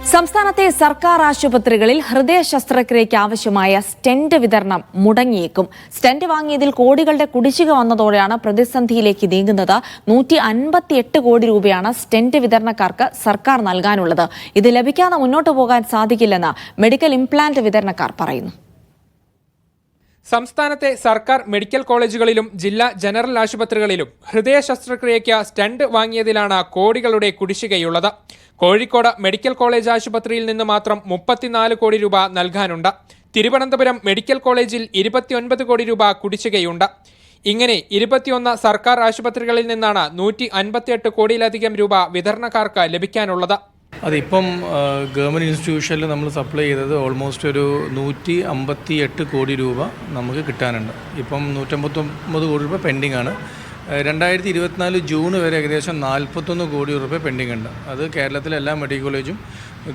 സംസ്ഥാനത്തെ സർക്കാർ ആശുപത്രികളിൽ ഹൃദയ ശസ്ത്രക്രിയയ്ക്ക് ആവശ്യമായ സ്റ്റെന്റ് വിതരണം മുടങ്ങിയേക്കും. സ്റ്റെന്റ് വാങ്ങിയതിൽ കോടികളുടെ കുടിശ്ശിക വന്നതോടെയാണ് പ്രതിസന്ധിയിലേക്ക് നീങ്ങുന്നത്. 158 കോടി രൂപയാണ് സ്റ്റെന്റ് വിതരണക്കാർക്ക് സർക്കാർ നൽകാനുള്ളത്. ഇത് ലഭിക്കാതെ മുന്നോട്ടു പോകാൻ സാധിക്കില്ലെന്ന് മെഡിക്കൽ ഇംപ്ലാന്റ് വിതരണക്കാർ പറയുന്നു. സംസ്ഥാനത്തെ സർക്കാർ മെഡിക്കൽ കോളേജുകളിലും ജില്ലാ ജനറൽ ആശുപത്രികളിലും ഹൃദയ ശസ്ത്രക്രിയയ്ക്ക് സ്റ്റെന്റ് വാങ്ങിയതിലാണ് കോടികളുടെ കുടിശ്ശികയുള്ളത്. കോഴിക്കോട് മെഡിക്കൽ കോളേജ് ആശുപത്രിയിൽ നിന്ന് മാത്രം 34 കോടി രൂപ നൽകാനുണ്ട്. തിരുവനന്തപുരം മെഡിക്കൽ കോളേജിൽ 29 കോടി രൂപ കുടിശ്ശികയുണ്ട്. ഇങ്ങനെ 21 സർക്കാർ ആശുപത്രികളിൽ നിന്നാണ് 158 കോടിയിലധികം രൂപ വിതരണക്കാർക്ക് ലഭിക്കാനുള്ളത്. അതിപ്പം ഗവൺമെൻറ് ഇൻസ്റ്റിറ്റ്യൂഷനിൽ നമ്മൾ സപ്ലൈ ചെയ്തത് ഓൾമോസ്റ്റ് ഒരു 158 കോടി രൂപ നമുക്ക് കിട്ടാനുണ്ട്. ഇപ്പം 159 കോടി രൂപ പെൻഡിങ് ആണ്. 2024 ജൂൺ വരെ ഏകദേശം 41 കോടി രൂപ പെൻഡിങ് ഉണ്ട്. അത് കേരളത്തിലെ എല്ലാ മെഡിക്കൽ കോളേജും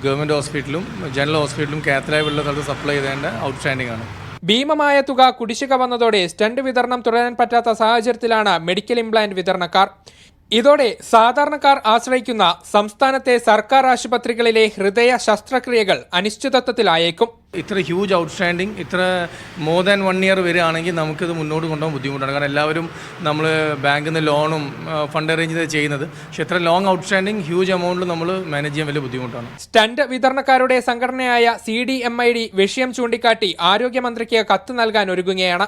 ഗവൺമെൻറ് ഹോസ്പിറ്റലും ജനറൽ ഹോസ്പിറ്റലും കാത്തലാബുള്ള സ്ഥലത്ത് സപ്ലൈ ചെയ്തേണ്ട ഔട്ട്സ്റ്റാൻഡിംഗ് ആണ്. ഭീമമായ തുക കുടിശ്ശിക വന്നതോടെ സ്റ്റെന്റ് വിതരണം തുടരാൻ പറ്റാത്ത സാഹചര്യത്തിലാണ് മെഡിക്കൽ ഇംപ്ലാന്റ് വിതരണക്കാർ. ഇതോടെ സാധാരണക്കാർ ആശ്രയിക്കുന്ന സംസ്ഥാനത്തെ സർക്കാർ ആശുപത്രികളിലെ ഹൃദയ ശസ്ത്രക്രിയകൾ അനിശ്ചിതത്വത്തിലായേക്കും. ഇത്ര ഹ്യൂജ് ഔട്ട്സ്റ്റാൻഡിങ് ഇത്ര മോർ ദാൻ 1 ഇയർ വരികയാണെങ്കിൽ നമുക്കിത് മുന്നോട്ട് കൊണ്ടുപോകാൻ ബുദ്ധിമുട്ടാണ്. കാരണം എല്ലാവരും നമ്മൾ ബാങ്കിൽ നിന്ന് ലോണും ഫണ്ട് അറേഞ്ച് ചെയ്ത് ചെയ്യുന്നത്. പക്ഷേ ഇത്ര ലോങ് ഔട്ട്സ്റ്റാൻഡിങ് ഹ്യൂജ് എമൗണ്ടിൽ നമ്മൾ മാനേജ് ചെയ്യാൻ വലിയ ബുദ്ധിമുട്ടാണ്. സ്റ്റെന്റ് വിതരണക്കാരുടെ സംഘടനയായ CDMID വിഷയം ചൂണ്ടിക്കാട്ടി ആരോഗ്യമന്ത്രിക്ക് കത്ത് നൽകാൻ ഒരുങ്ങുകയാണ്.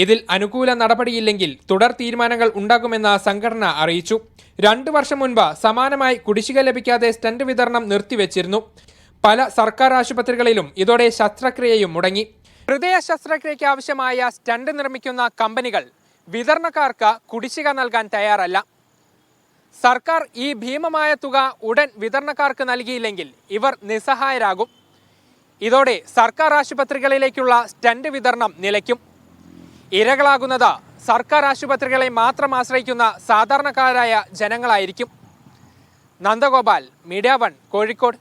ഇതിൽ അനുകൂല നടപടിയില്ലെങ്കിൽ തുടർ തീരുമാനങ്ങൾ ഉണ്ടാകുമെന്ന് സംഘടന അറിയിച്ചു. 2 വർഷം മുൻപ് സമാനമായി കുടിശ്ശിക ലഭിക്കാതെ സ്റ്റെന്റ് വിതരണം നിർത്തിവെച്ചിരുന്നു. പല സർക്കാർ ആശുപത്രികളിലും ഇതോടെ ശസ്ത്രക്രിയയും മുടങ്ങി. ഹൃദയ ശസ്ത്രക്രിയയ്ക്ക് ആവശ്യമായ സ്റ്റെന്റ് നിർമ്മിക്കുന്ന കമ്പനികൾ വിതരണക്കാർക്ക് കുടിശ്ശിക നൽകാൻ തയ്യാറല്ല. സർക്കാർ ഈ ഭീമമായ തുക ഉടൻ വിതരണക്കാർക്ക് നൽകിയില്ലെങ്കിൽ ഇവർ നിസ്സഹായരാകും. ഇതോടെ സർക്കാർ ആശുപത്രികളിലേക്കുള്ള സ്റ്റെന്റ് വിതരണം നിലയ്ക്കും. ഇരകളാകുന്നത് സർക്കാർ ആശുപത്രികളെ മാത്രം ആശ്രയിക്കുന്ന സാധാരണക്കാരായ ജനങ്ങളായിരിക്കും. നന്ദഗോപാൽ, മീഡിയ 1, കോഴിക്കോട്.